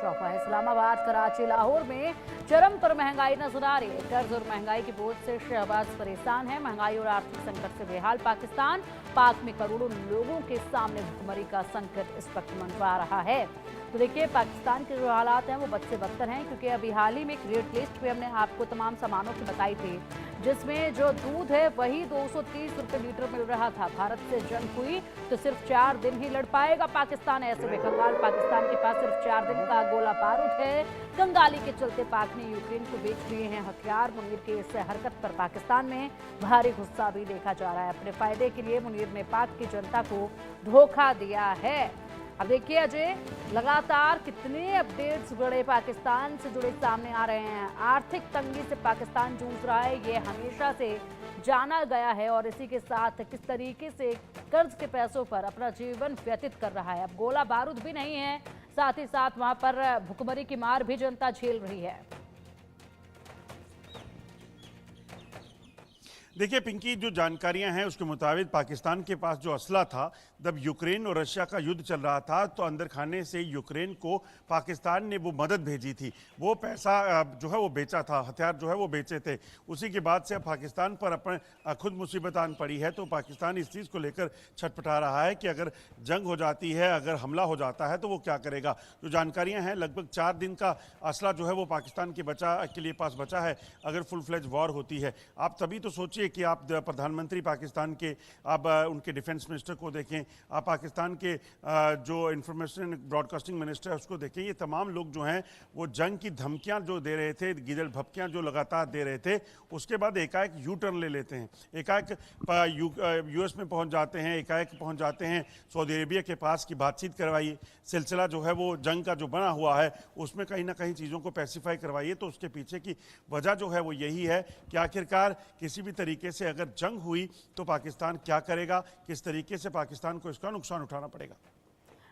मचा हुआ है। इस्लामाबाद, कराची, लाहौर में चरम पर महंगाई नजर आ रही है। कर्ज और महंगाई के बोझ से शहबाज परेशान है। महंगाई और आर्थिक संकट से बेहाल पाकिस्तान। पाक में करोड़ों लोगों के सामने भुखमरी का संकट इस वक्त मंडरा रहा है। तो देखिए, पाकिस्तान के जो हालात हैं वो बद से बदतर हैं, क्योंकि अभी हाल ही में एक रेट लिस्ट पे हमने आपको तमाम सामानों की बताई थी, जिसमें जो दूध है वही 230 रुपये लीटर मिल रहा था। भारत से जंग हुई तो सिर्फ 4 दिन ही लड़ पाएगा पाकिस्तान। ऐसे में कंगाल पाकिस्तान के पास सिर्फ 4 दिन का गोला बारूद है। कंगाली के चलते पाक ने यूक्रेन को बेच दिए हैं हथियार। मुनीर की इस हरकत पर पाकिस्तान में भारी गुस्सा भी देखा जा रहा है। अपने फायदे के लिए मुनीर ने पाक की जनता को धोखा दिया है। अब देखिए अजय, लगातार कितने अपडेट्स बड़े पाकिस्तान से जुड़े सामने आ रहे हैं। आर्थिक तंगी से पाकिस्तान जूझ रहा है, ये हमेशा से जाना गया है, और इसी के साथ किस तरीके से कर्ज के पैसों पर अपना जीवन व्यतीत कर रहा है। अब गोला बारूद भी नहीं है, साथ ही साथ वहां पर भुखमरी की मार भी जनता झेल रही है। देखिए पिंकी, जो जानकारियां हैं उसके मुताबिक पाकिस्तान के पास जो असला था, जब यूक्रेन और रशिया का युद्ध चल रहा था तो अंदर खाने से यूक्रेन को पाकिस्तान ने वो मदद भेजी थी, वो पैसा जो है वो बेचा था, हथियार जो है वो बेचे थे। उसी के बाद से पाकिस्तान पर अपने खुद मुसीबत आन पड़ी है। तो पाकिस्तान इस चीज़ को लेकर छटपटा रहा है कि अगर जंग हो जाती है, अगर हमला हो जाता है तो वो क्या करेगा। जो जानकारियाँ हैं, लगभग 4 दिन का असला जो है वो पाकिस्तान के लिए पास बचा है अगर फुल फ्लेज वॉर होती है। आप तभी तो सोचिए कि आप प्रधानमंत्री पाकिस्तान के, आप उनके डिफेंस मिनिस्टर को देखें, आप पाकिस्तान के जो इंफॉर्मेशन ब्रॉडकास्टिंग मिनिस्टर है उसको देखें। ये तमाम लोग जो हैं वो जंग की धमकियां जो दे रहे थे, गिदड़ भपकियां जो लगातार दे रहे थे, उसके बाद एकाएक यू टर्न ले लेते हैं, एकाएक यूएस में पहुंच जाते हैं, एकाएक पहुंच जाते हैं सऊदी अरेबिया के पास की बातचीत करवाइए। सिलसिला जो है वो जंग का जो बना हुआ है उसमें कहीं ना कहीं चीज़ों को पैसिफाई करवाइए। तो उसके पीछे की वजह जो है वो यही है कि आखिरकार किसी भी तरीके से अगर जंग हुई तो पाकिस्तान क्या करेगा, किस तरीके से पाकिस्तान को इसका नुकसान उठाना पड़ेगा।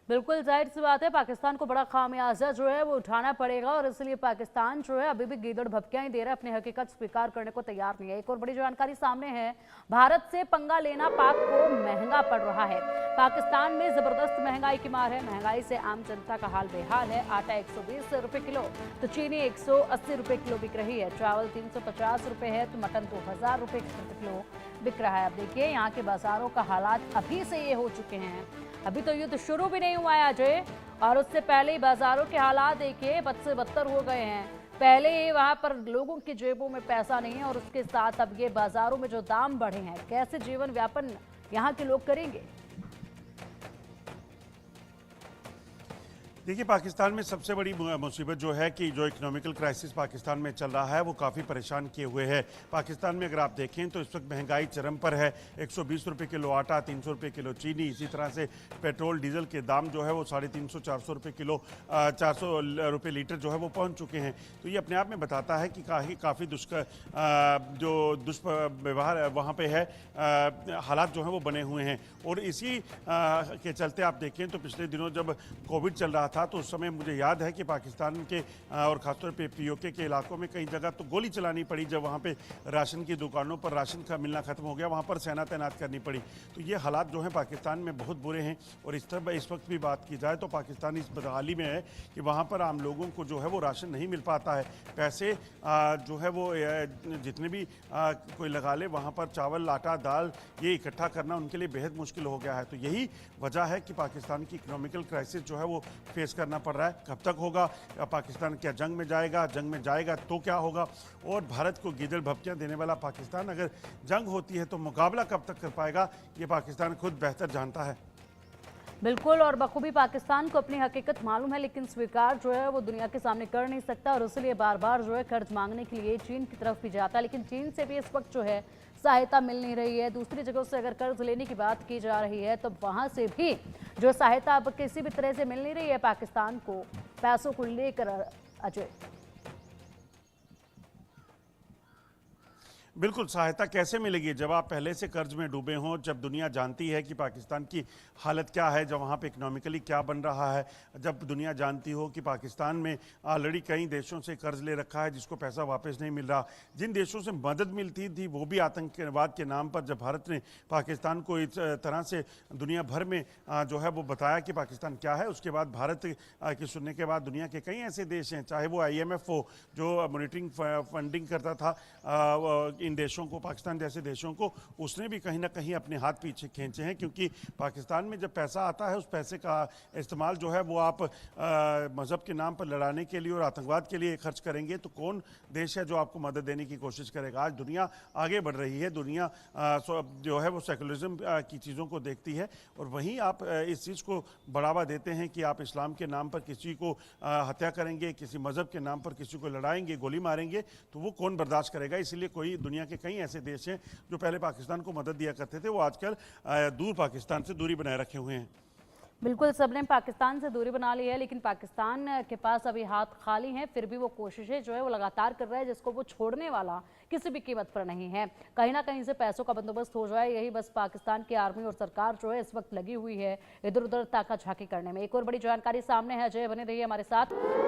बिल्कुल जाहिर सी बात है, पाकिस्तान को बड़ा खामियाजा जो है वो उठाना पड़ेगा, और इसलिए पाकिस्तान जो है अभी भी गीदड़ भपकियां ही दे रहा है, अपनी हकीकत स्वीकार करने को तैयार नहीं है। एक और बड़ी जानकारी सामने है, भारत से पंगा लेना पाक को महंगा पड़ रहा है। पाकिस्तान में जबरदस्त महंगाई की मार है। महंगाई से आम जनता का हाल बेहाल है। आटा 120 रुपये किलो तो चीनी 180 रुपये किलो बिक रही है। चावल 350 रुपये है तो मटन 2000 रुपये किलो बिक रहा है। अब देखिए, यहाँ के बाजारों का हालात अभी से ये हो चुके हैं। अभी तो युद्ध शुरू भी नहीं हुआ है अजय, और उससे पहले ही बाजारों के हालात देखिए बद से बदतर हो गए हैं। पहले ही वहां पर लोगों की जेबों में पैसा नहीं है, और उसके साथ अब ये बाजारों में जो दाम बढ़े हैं, कैसे जीवन व्यापन यहाँ के लोग करेंगे। देखिए, पाकिस्तान में सबसे बड़ी मुसीबत जो है कि जो इकोनॉमिकल क्राइसिस पाकिस्तान में चल रहा है वो काफ़ी परेशान किए हुए है। पाकिस्तान में अगर आप देखें तो इस वक्त महंगाई चरम पर है। 120 रुपये किलो आटा, 300 रुपये किलो चीनी, इसी तरह से पेट्रोल डीजल के दाम जो है वो 350 400 रुपये किलो, 400 रुपये लीटर जो है वो पहुँच चुके हैं। तो ये अपने आप में बताता है कि काफ़ी जो दुष्व्यवहार वहाँ पर है, हालात जो हैं वो बने हुए हैं। और इसी के चलते आप देखें तो पिछले दिनों जब कोविड चल रहा था तो उस समय मुझे याद है कि पाकिस्तान के और खासतौर पे पीओके के इलाकों में कई जगह तो गोली चलानी पड़ी जब वहाँ पे राशन की दुकानों पर राशन का मिलना खत्म हो गया, वहाँ पर सेना तैनात करनी पड़ी। तो ये हालात जो हैं पाकिस्तान में बहुत बुरे हैं। और इस वक्त भी बात की जाए तो पाकिस्तान इस बदहाली में है कि वहाँ पर आम लोगों को जो है वो राशन नहीं मिल पाता है। पैसे जो है वो जितने भी कोई लगा ले, वहाँ पर चावल, आटा, दाल ये इकट्ठा करना उनके लिए बेहद मुश्किल हो गया है। तो यही वजह है कि पाकिस्तान की इकोनॉमिकल क्राइसिस जो है वो फेस करना पड़ रहा है। कब तक होगा, पाकिस्तान क्या जंग में जाएगा, जंग में जाएगा तो क्या होगा। और भारत को गिदड़ भपकियां देने वाला पाकिस्तान अगर जंग होती है तो मुकाबला कब तक कर पाएगा, ये पाकिस्तान खुद बेहतर जानता है। बिल्कुल, और बखूबी पाकिस्तान को अपनी हकीकत मालूम है, लेकिन स्वीकार जो है वो दुनिया के सामने कर नहीं सकता, और इसलिए बार बार जो है कर्ज मांगने के लिए चीन की तरफ भी जाता है। लेकिन चीन से भी इस वक्त जो है सहायता मिल नहीं रही है। दूसरी जगहों से अगर कर्ज लेने की बात की जा रही है तो वहां से भी जो सहायता अब किसी भी तरह से मिल नहीं रही है पाकिस्तान को पैसों को लेकर अजय। बिल्कुल, सहायता कैसे मिलेगी जब आप पहले से कर्ज में डूबे हों, जब दुनिया जानती है कि पाकिस्तान की हालत क्या है, जब वहाँ पे इकोनॉमिकली क्या बन रहा है, जब दुनिया जानती हो कि पाकिस्तान में ऑलरेडी कई देशों से कर्ज ले रखा है जिसको पैसा वापस नहीं मिल रहा। जिन देशों से मदद मिलती थी वो भी आतंकवाद के नाम पर, जब भारत ने पाकिस्तान को इस तरह से दुनिया भर में जो है वो बताया कि पाकिस्तान क्या है, उसके बाद भारत की सुनने के बाद दुनिया के कई ऐसे देश हैं, चाहे वो IMF हो जो मॉनिटरिंग फंडिंग करता था इन देशों को, पाकिस्तान जैसे देशों को, उसने भी कहीं ना कहीं अपने हाथ पीछे खींचे हैं, क्योंकि पाकिस्तान में जब पैसा आता है उस पैसे का इस्तेमाल जो है वो आप मज़हब के नाम पर लड़ाने के लिए और आतंकवाद के लिए खर्च करेंगे तो कौन देश है जो आपको मदद देने की कोशिश करेगा। आज दुनिया आगे बढ़ रही है, दुनिया जो है वो सेकुलरिज्म की चीज़ों को देखती है और वहीं आप इस चीज़ को बढ़ावा देते हैं कि आप इस्लाम के नाम पर किसी को हत्या करेंगे, किसी मज़हब के नाम पर किसी को लड़ाएंगे, गोली मारेंगे, तो वो कौन बर्दाश्त करेगा। इसलिए कोई दुनिया के कई ऐसे देश हैं जो पहले पाकिस्तान को मदद दिया करते थे, वो आजकल दूर पाकिस्तान से दूरी बनाए रखे हुए हैं। बिल्कुल, सबने पाकिस्तान से दूरी बना ली है, लेकिन पाकिस्तान के पास अभी हाथ खाली हैं, फिर भी वो कोशिशें जो है वो लगातार कर रहा है, जिसको वो छोड़ने वाला किसी भी कीमत पर नहीं है। कहीं ना कहीं से पैसों का बंदोबस्त हो जाए, यही बस पाकिस्तान की आर्मी और सरकार जो है इस वक्त लगी हुई है इधर उधर ताका झाकी करने में। एक और बड़ी जानकारी सामने है, अजय बने रहिए हमारे साथ।